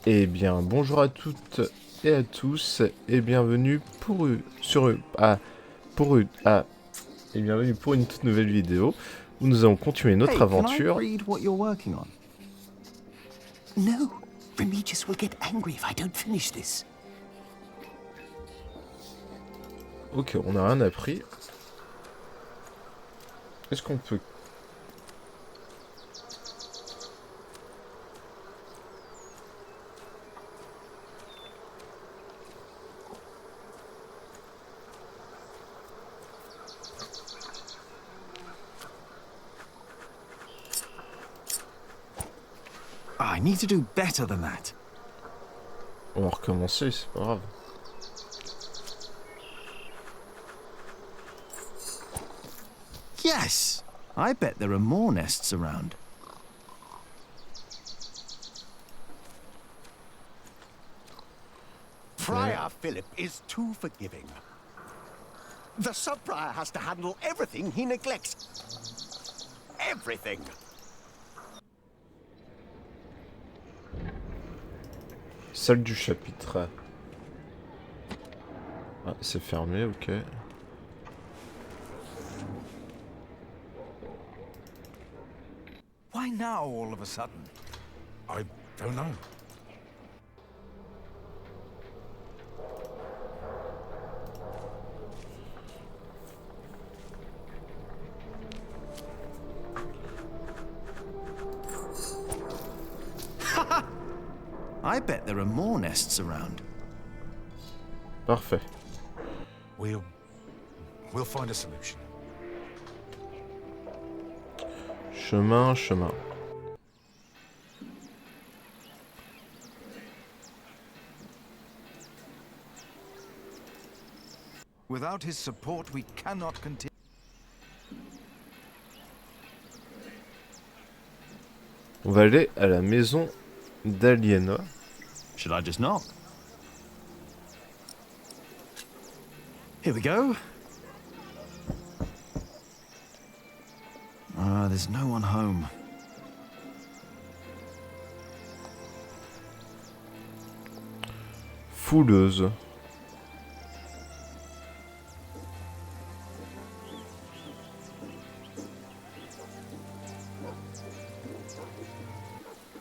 Eh bien, bonjour à toutes et à tous, et bienvenue et bienvenue pour une toute nouvelle vidéo où nous allons continuer notre Hey, can I aventure. read what you're working on? No, Remigius will get angry if I don't finish this. Ok, on n'a rien appris. Est-ce qu'on peut... I need to do better than that. On va recommencer, c'est pas grave. Yes! I bet there are more nests around. Friar Philip is too forgiving. The sub-prior has to handle everything he neglects. Everything. Salle du chapitre. Ah, c'est fermé, ok. Why now, all of a sudden? I don't know. I bet there are more nests around. Parfait. We'll find a solution. Chemin, chemin. Without his support, we cannot continue. On va aller à la maison d'Aliena. Should I just knock? Here we go. There's no one home. Fouleuse.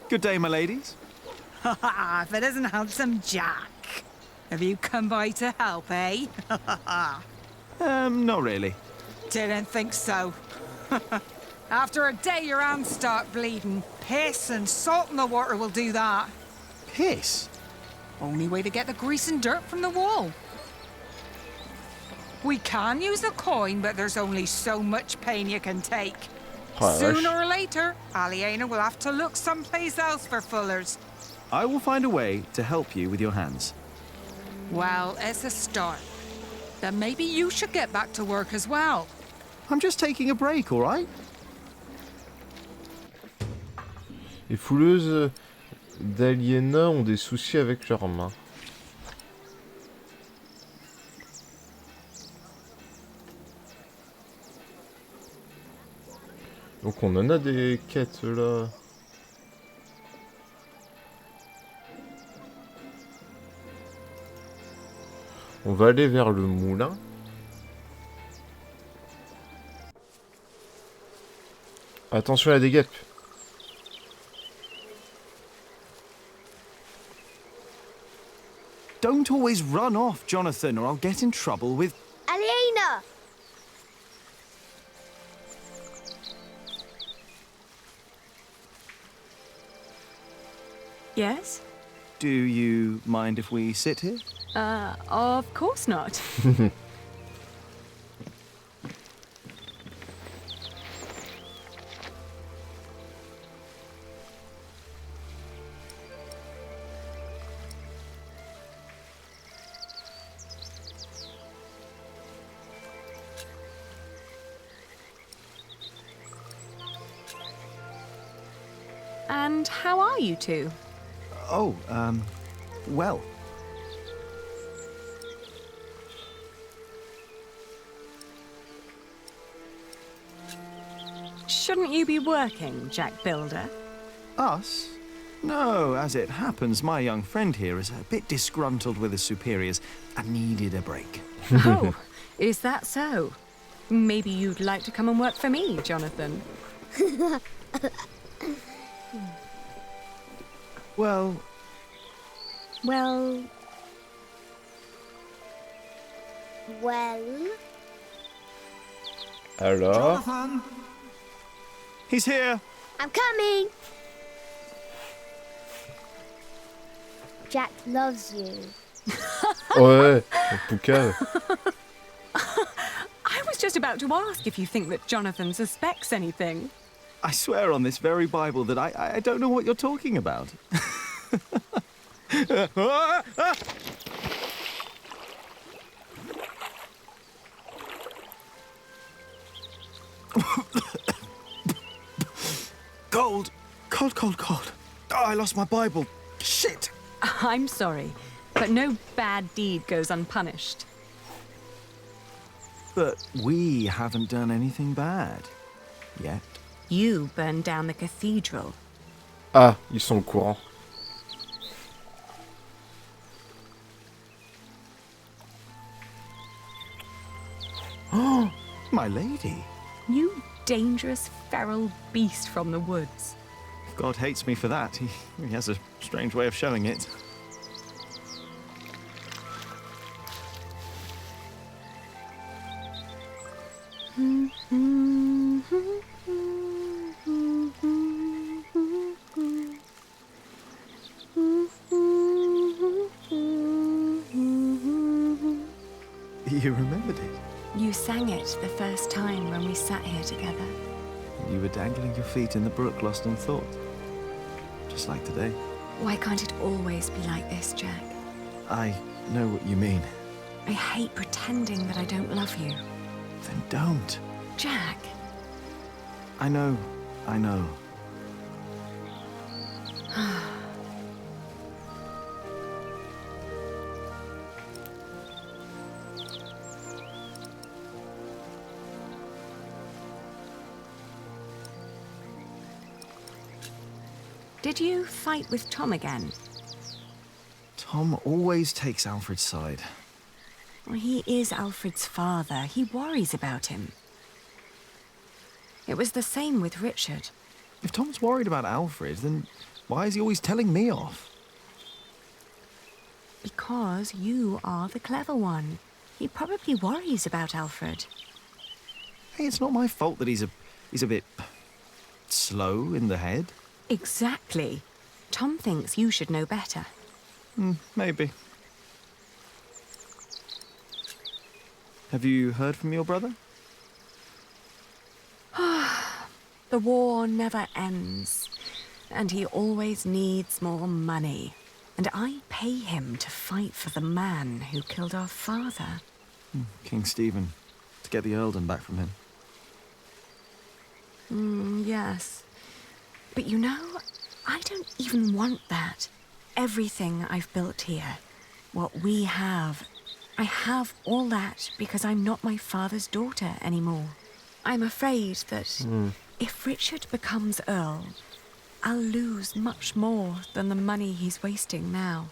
Good day, my ladies. If it isn't handsome Jack. Have you come by to help, eh? Not really. Didn't think so. After a day your hands start bleeding. Piss and salt in the water will do that. Piss? Only way to get the grease and dirt from the wall. We can use a coin, but there's only so much pain you can take. Oh, la Sooner vache. or later, Aliena will have to look someplace else for fullers. I will find a way to help you with your hands. Well, it's a start. Then maybe you should get back to work as well. I'm just taking a break, all right? Les fouleuses d'Aliena ont des soucis avec leurs mains. Donc on en a des quêtes là. On va aller vers le moulin. Attention à la guêpes. Don't always run off, Jonathan, or I'll get in trouble with... Aliena! Yes? Do you mind if we sit here? Of course not. And And how are you two? Oh, well. Shouldn't you be working, Jack Builder? Us? No, as it happens, my young friend here is a bit disgruntled with his superiors and needed a break. Oh, is that so? Maybe you'd like to come and work for me, Jonathan. Well, Well, Alors? he's here. I'm coming. Jack loves you. Ouais, Poucave. I was just about to ask if you think that Jonathan suspects anything. I swear on this very Bible that I don't know what you're talking about. Cold. Cold, cold, cold. Oh, I lost my Bible. Shit. I'm sorry, but no bad deed goes unpunished. But we haven't done anything bad. Yet. You burned down the cathedral. Ah, ils sont au courant. My lady. You dangerous feral beast from the woods. God hates me for that. He has a strange way of showing it. You remembered it. You sang it the first time when we sat here together. You were dangling your feet in the brook, lost in thought. Just like today. Why can't it always be like this, Jack? I know what you mean. I hate pretending that I don't love you. Then don't. Jack, I know. I know. did you fight with Tom again? Tom always takes Alfred's side. Well, he is Alfred's father. He worries about him. It was the same with Richard. If Tom's worried about Alfred, then why is he always telling me off? Because you are the clever one. He probably worries about Alfred. Hey, it's not my fault that he's a bit slow in the head. Exactly. Tom thinks you should know better. Maybe. Have you heard from your brother? The war never ends, and he always needs more money. And I pay him to fight for the man who killed our father. King Stephen, to get the earldom back from him. Yes. But you know, I don't even want that. Everything I've built here, what we have, I have all that because I'm not my father's daughter anymore. I'm afraid that if Richard becomes Earl, I'll lose much more than the money he's wasting now.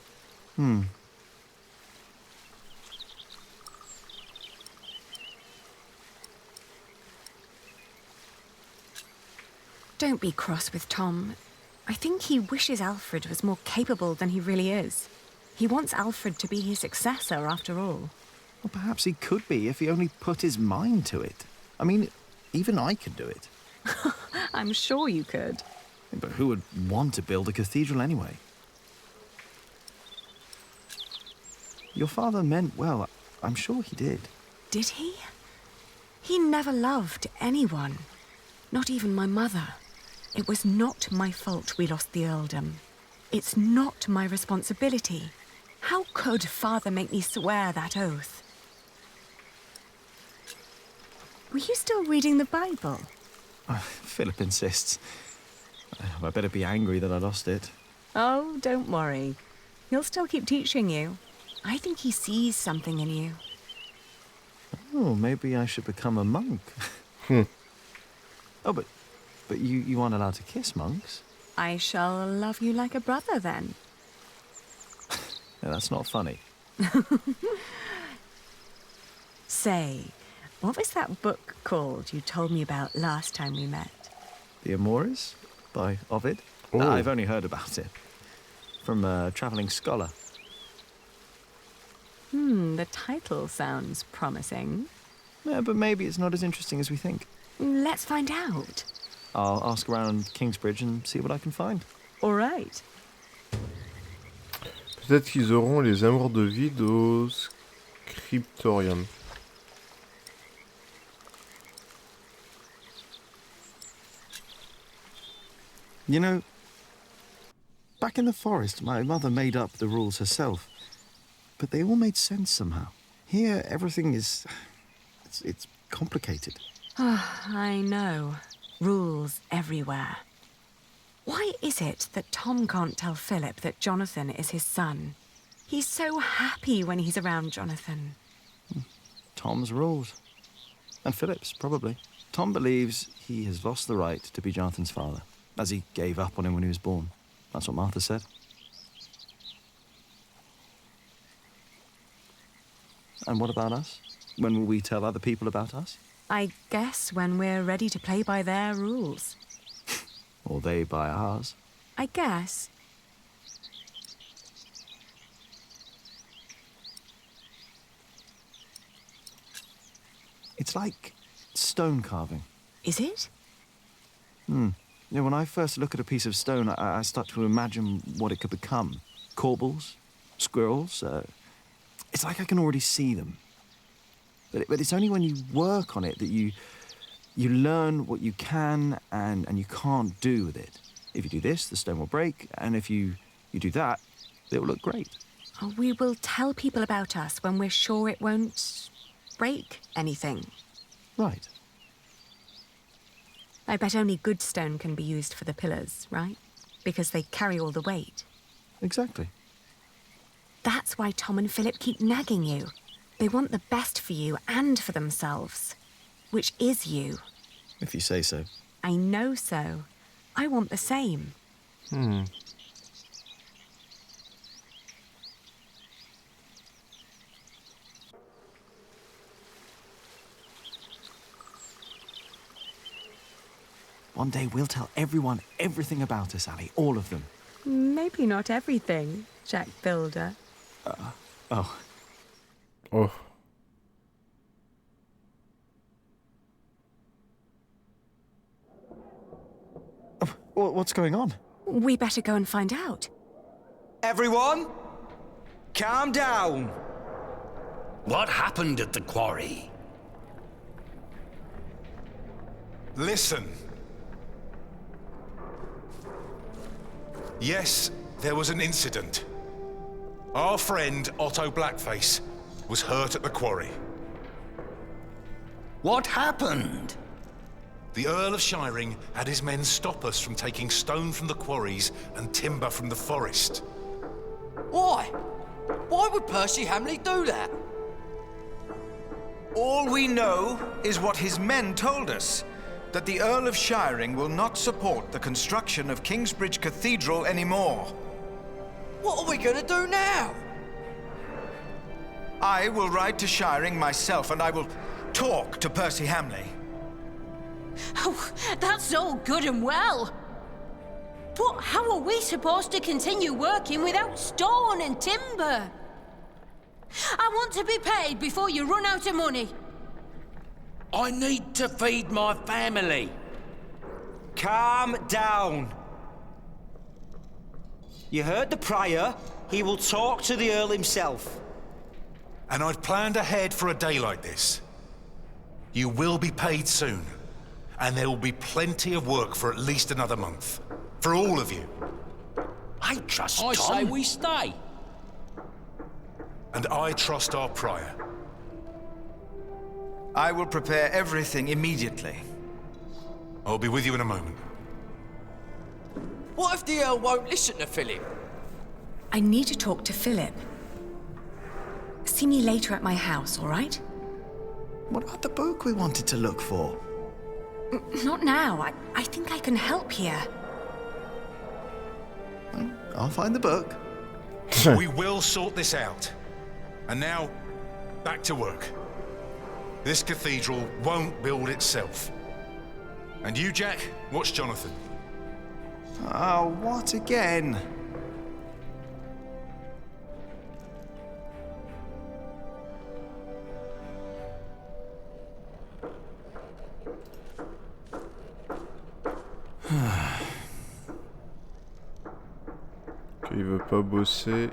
Don't be cross with Tom. I think he wishes Alfred was more capable than he really is. He wants Alfred to be his successor, after all. Well, perhaps he could be if he only put his mind to it. I mean, even I could do it. I'm sure you could. But who would want to build a cathedral anyway? Your father meant well. I'm sure he did. Did he? He never loved anyone. Not even my mother. It was not my fault we lost the earldom. It's not my responsibility. How could Father make me swear that oath? Were you still reading the Bible? Philip insists. I better be angry that I lost it. Oh, don't worry. He'll still keep teaching you. I think he sees something in you. Oh, maybe I should become a monk. Oh, but you aren't allowed to kiss monks. I shall love you like a brother then. Yeah, that's not funny. Say, what was that book called you told me about last time we met? The Amoris by Ovid. Oh. I've only heard about it from a travelling scholar. The title sounds promising. Yeah, but maybe it's not as interesting as we think. Let's find out. I'll ask around Kingsbridge and see what I can find. All right. Peut-être qu'ils auront les amours de vide au scriptorium. You know, back in the forest, my mother made up the rules herself. But they all made sense somehow. Here, everything is... It's complicated. I know. Rules everywhere. Why is it that Tom can't tell Philip that Jonathan is his son? He's so happy when he's around Jonathan. Tom's rules. And Philip's, probably. Tom believes he has lost the right to be Jonathan's father, as he gave up on him when he was born. That's what Martha said. And what about us? When will we tell other people about us? I guess when we're ready to play by their rules. Or they by ours? I guess. It's like stone carving. Is it? You know, when I first look at a piece of stone, I start to imagine what it could become. Corbels, squirrels. It's like I can already see them. But it's only when you work on it that you learn what you can and you can't do with it. If you do this, the stone will break, and if you do that, it will look great. Oh, we will tell people about us when we're sure it won't break anything. Right. I bet only good stone can be used for the pillars, right? Because they carry all the weight. Exactly. That's why Tom and Philip keep nagging you. They want the best for you and for themselves. Which is you. If you say so. I know so. I want the same. One day we'll tell everyone everything about us, Ali. All of them. Maybe not everything, Jack Builder. Oh. Oh. What's going on? We better go and find out. Everyone, calm down. What happened at the quarry? Listen. Yes, there was an incident. Our friend, Otto Blackface, was hurt at the quarry. What happened? The Earl of Shiring had his men stop us from taking stone from the quarries and timber from the forest. Why? Why would Percy Hamley do that? All we know is what his men told us, that the Earl of Shiring will not support the construction of Kingsbridge Cathedral anymore. What are we gonna do now? I will ride to Shiring myself, and I will talk to Percy Hamley. Oh, that's all good and well. But how are we supposed to continue working without stone and timber? I want to be paid before you run out of money. I need to feed my family. Calm down. You heard the Prior. He will talk to the Earl himself. And I'd planned ahead for a day like this. You will be paid soon. And there will be plenty of work for at least another month. For all of you. I trust Tom. I say we stay. And I trust our Prior. I will prepare everything immediately. I'll be with you in a moment. What if the Earl won't listen to Philip? I need to talk to Philip. See me later at my house, all right? What about the book we wanted to look for? Not now. I think I can help here. I'll find the book. We will sort this out. And now, back to work. This cathedral won't build itself. And you, Jack, watch Jonathan. Oh, what again? Il veut pas bosser.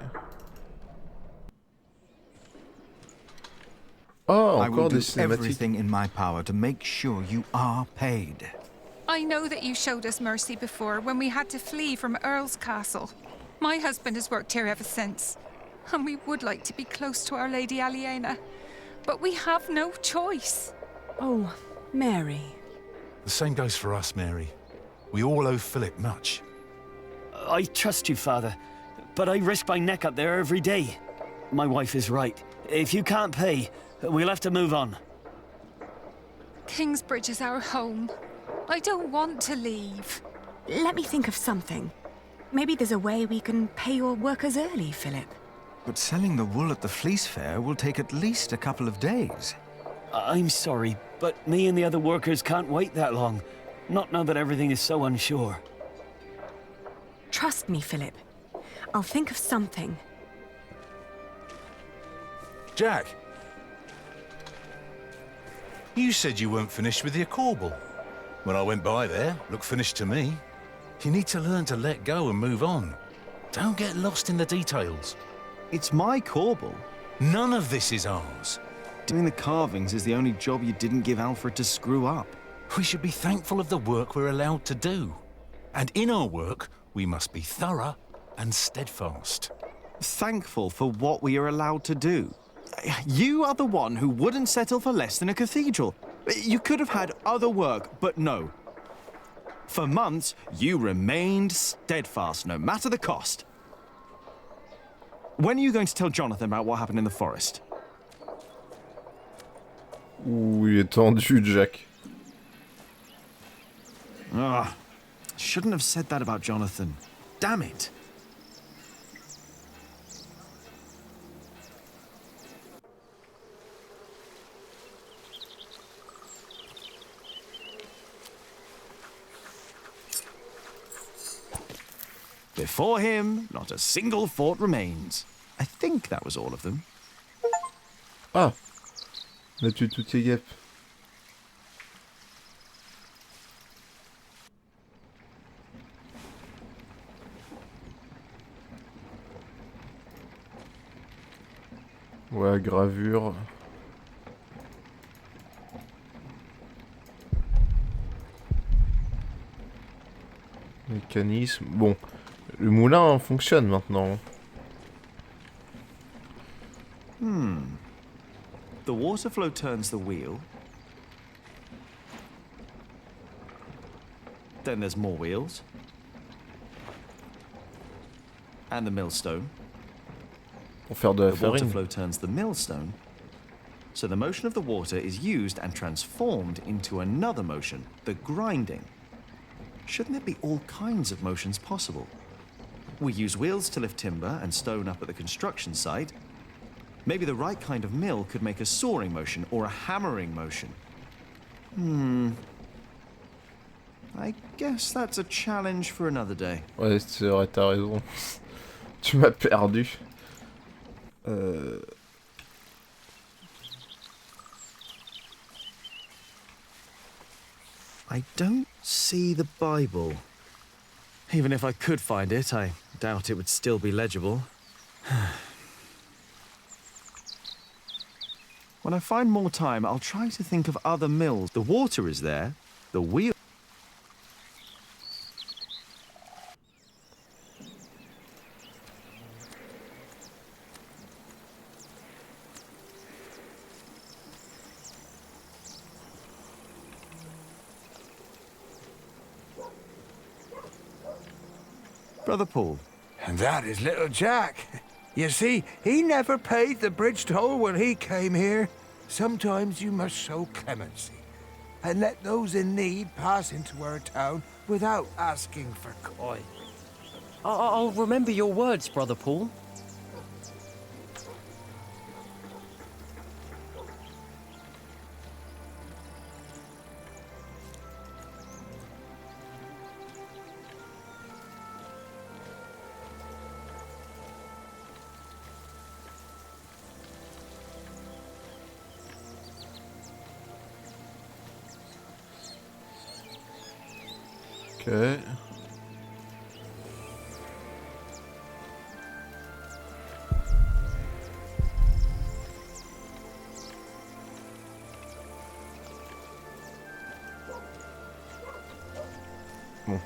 Oh, I will encore do des cinématiques. everything in my power to make sure you are paid. I know that you showed us mercy before when we had to flee from Earl's castle. My husband has worked here ever since, and we would like to be close to Our Lady Aliena, but we have no choice. Oh, Mary. The same goes for us, Mary. We all owe Philip much. I trust you, Father, but I risk my neck up there every day. My wife is right. If you can't pay, we'll have to move on. Kingsbridge is our home. I don't want to leave. Let me think of something. Maybe there's a way we can pay your workers early, Philip. But selling the wool at the fleece fair will take at least a couple of days. I'm sorry, but me and the other workers can't wait that long. Not now that everything is so unsure. Trust me, Philip. I'll think of something. Jack, you said you weren't finished with your corbel. When I went by there, looked finished to me. You need to learn to let go and move on. Don't get lost in the details. It's my corbel. None of this is ours. Doing the carvings is the only job you didn't give Alfred to screw up. We should be thankful of the work we're allowed to do. And in our work, we must be thorough and steadfast. Thankful for what we are allowed to do. You are the one who wouldn't settle for less than a cathedral. You could have had other work, but no. For months, you remained steadfast, no matter the cost. When are you going to tell Jonathan about what happened in the forest? Ouh, il est tendu, Jack. Ah, shouldn't have said that about Jonathan. Damn it. Before him, not a single fort remains. I think that was all of them. Ah, on a tué toutes les guêpes. Ouais, gravure. Mécanisme. Bon, le moulin fonctionne maintenant. The water flow turns the wheel. Then there's more wheels. And the millstone. Pour faire de la The water farine. flow turns the millstone. So the motion of the water is used and transformed into another motion, the grinding. Shouldn't there be all kinds of motions possible? We use wheels to lift timber and stone up at the construction site. Maybe the right kind of mill could make a sawing motion or a hammering motion. I guess that's a challenge for another day. Ouais, c'est vrai, t'as raison. Tu m'as perdu. I don't see the Bible. Even if I could find it, I doubt it would still be legible. When I find more time, I'll try to think of other mills. The water is there, the wheel... Brother Paul. And that is little Jack. You see, he never paid the bridge toll when he came here. Sometimes you must show clemency and let those in need pass into our town without asking for coin. I'll remember your words, Brother Paul. Ok. Bon.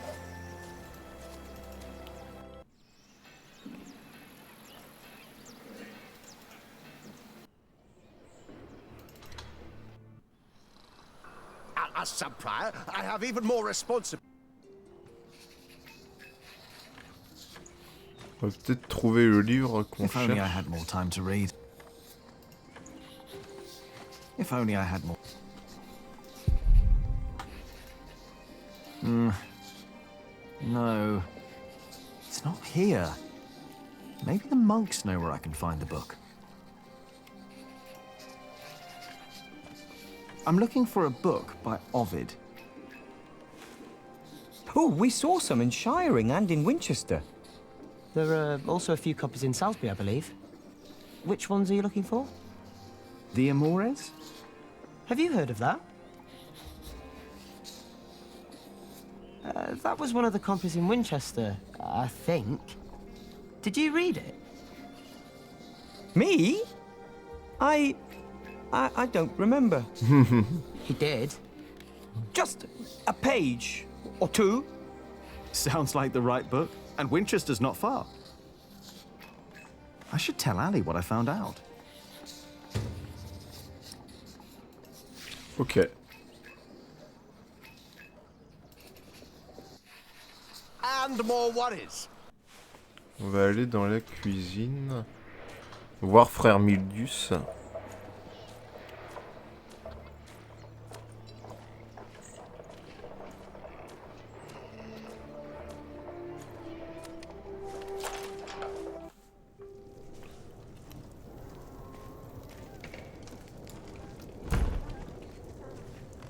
As sub-prior, I have even more responsibility. On va peut-être trouver le livre qu'on If only I cherche. had more time to read. If only I had more. No. It's not here. Maybe the monks know where I can find the book. I'm looking for a book by Ovid. Oh, we saw some in Shiring and in Winchester. There are also a few copies in Salisbury, I believe. Which ones are you looking for? The Amores? Have you heard of that? That was one of the copies in Winchester, I think. Did you read it? Me? I don't remember. He did. Just a page or two. Sounds like the right book, and Winchester's not far. I should tell Ali what I found out. Ok. And more worries. On va aller dans la cuisine. Voir frère Mildius.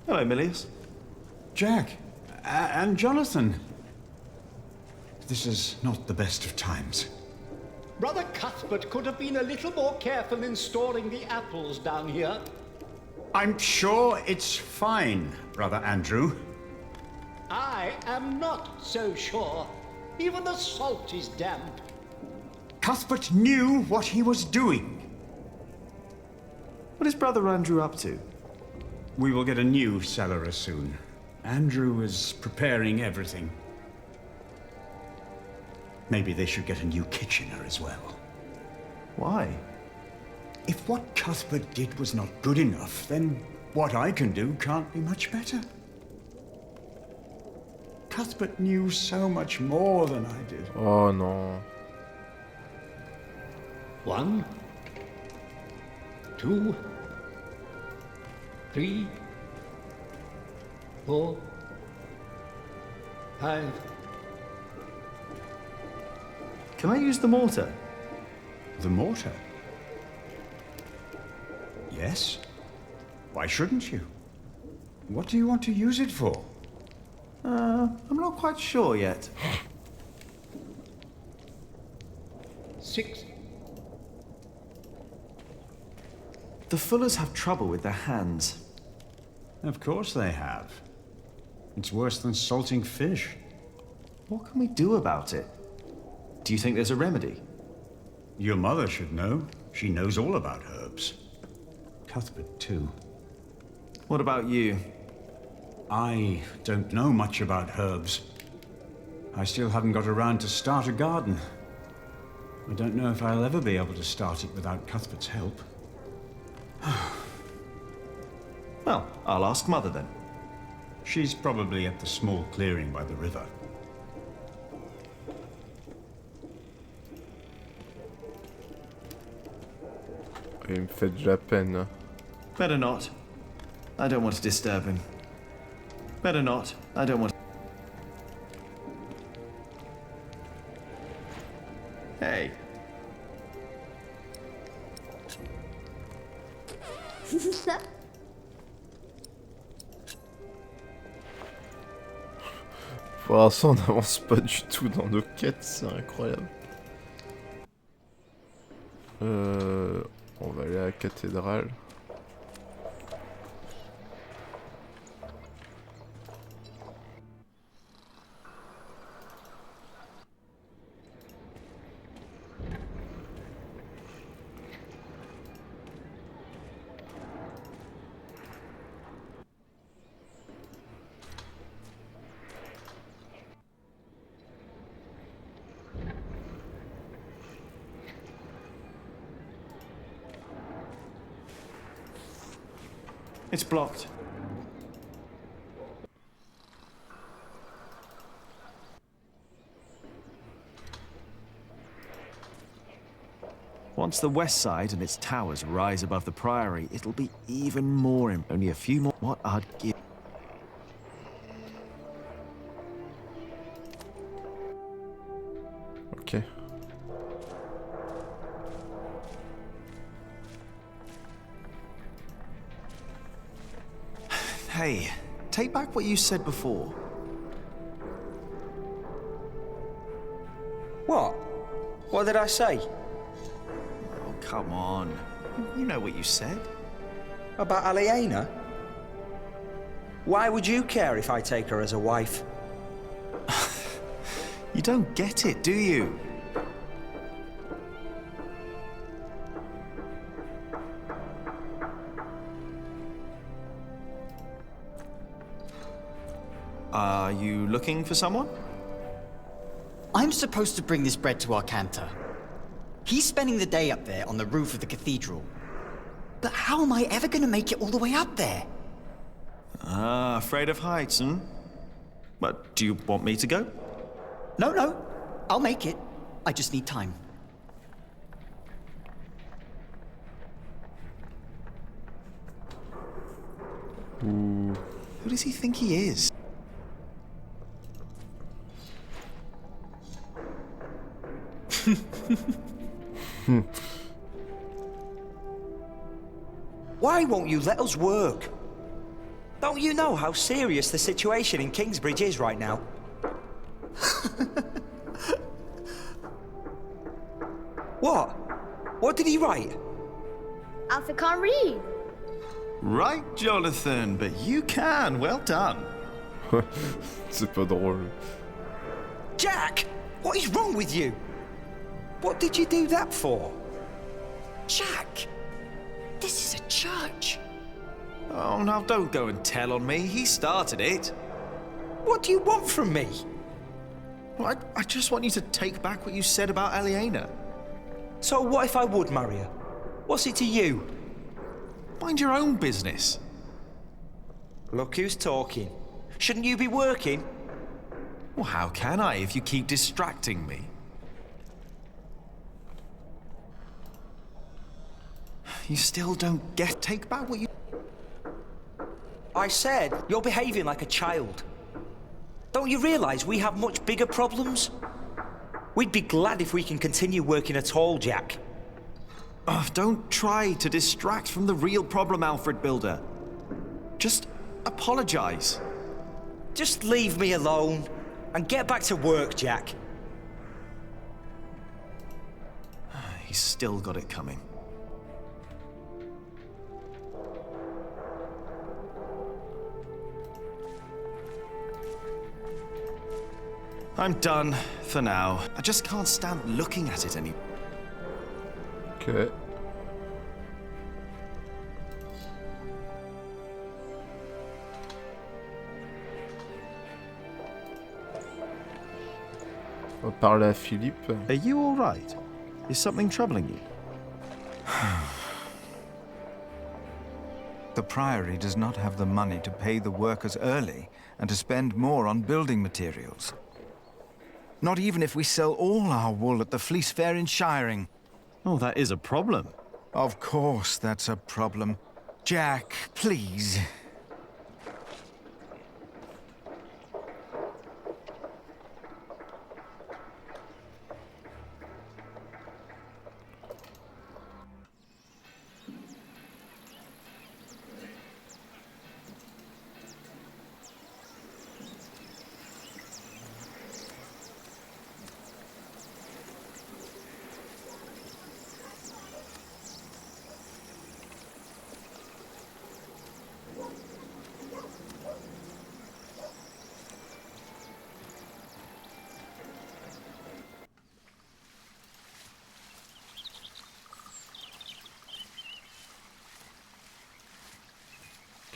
Hello, Milius. Jack, and Jonathan. This is not the best of times. Brother Cuthbert could have been a little more careful in storing the apples down here. I'm sure it's fine, Brother Andrew. I am not so sure. Even the salt is damp. Cuthbert knew what he was doing. What is Brother Andrew up to? We will get a new cellar soon. Andrew is preparing everything. Maybe they should get a new kitchener as well. Why? If what Cuthbert did was not good enough, then what I can do can't be much better. Cuthbert knew so much more than I did. Oh non. 1, 2, 3, 4, 5. Can I use the mortar? The mortar? Yes. Why shouldn't you? What do you want to use it for? I'm not quite sure yet. 6. The Fullers have trouble with their hands. Of course they have. It's worse than salting fish. What can we do about it? Do you think there's a remedy? Your mother should know. She knows all about herbs. Cuthbert, too. What about you? I don't know much about herbs. I still haven't got around to start a garden. I don't know if I'll ever be able to start it without Cuthbert's help. Well, I'll ask Mother then. She's probably at the small clearing by the river. Il me fait de la peine. Better not. I don't want to disturb him. Better not. I don't want. Hey. Pour l'instant, on n'avance pas du tout dans nos quêtes, c'est incroyable. On va aller à la cathédrale. It's blocked. Once the west side and its towers rise above the Priory, it'll be even more. Only a few more. What I'd give. Ok. Hey, take back what you said before. What? What did I say? Oh, come on. You know what you said. About Aliena? Why would you care if I take her as a wife? You don't get it, do you? Are you looking for someone? I'm supposed to bring this bread to our cantor. He's spending the day up there on the roof of the cathedral. But how am I ever going to make it all the way up there? Ah, afraid of heights, hmm? But do you want me to go? No. I'll make it. I just need time. Who does he think he is? Why won't you let us work? Don't you know how serious the situation in Kingsbridge is right now? What? What did he write? Alfred can't read. Right, Jonathan, but you can. Well done. C'est pas drôle. Jack, what is wrong with you? What did you do that for? Jack, this is a church. Oh, now don't go and tell on me. He started it. What do you want from me? Well, I just want you to take back what you said about Aliena. So what if I would marry her? What's it to you? Mind your own business. Look who's talking. Shouldn't you be working? Well, how can I if you keep distracting me? You still don't get... Take back what you... I said you're behaving like a child. Don't you realize we have much bigger problems? We'd be glad if we can continue working at all, Jack. Oh, don't try to distract from the real problem, Alfred Builder. Just apologize. Just leave me alone and get back to work, Jack. He's still got it coming. I'm done for now. I just can't stand looking at it anymore. Okay. On va parler à Philippe. Are you all right? Is something troubling you? The Priory does not have the money to pay the workers early and to spend more on building materials. Not even if we sell all our wool at the Fleece Fair in Shiring. Oh, that is a problem. Of course that's a problem. Jack, please.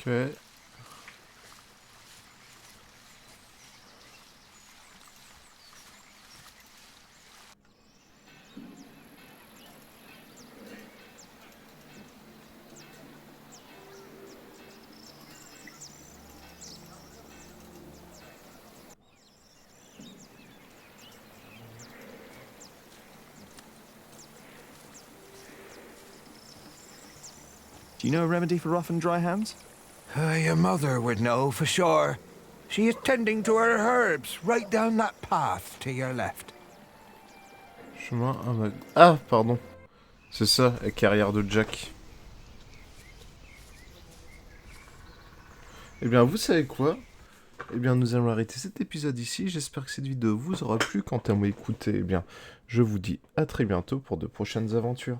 Okay. Do you know a remedy for rough and dry hands? Your mother would know for sure. She is tending to her herbs right down that path to your left. Chemin à ma... Ah, pardon. C'est ça, la carrière de Jack. Eh bien, vous savez quoi? Eh bien, nous allons arrêter cet épisode ici. J'espère que cette vidéo vous aura plu. Quant à moi, écoutez, eh bien, je vous dis à très bientôt pour de prochaines aventures.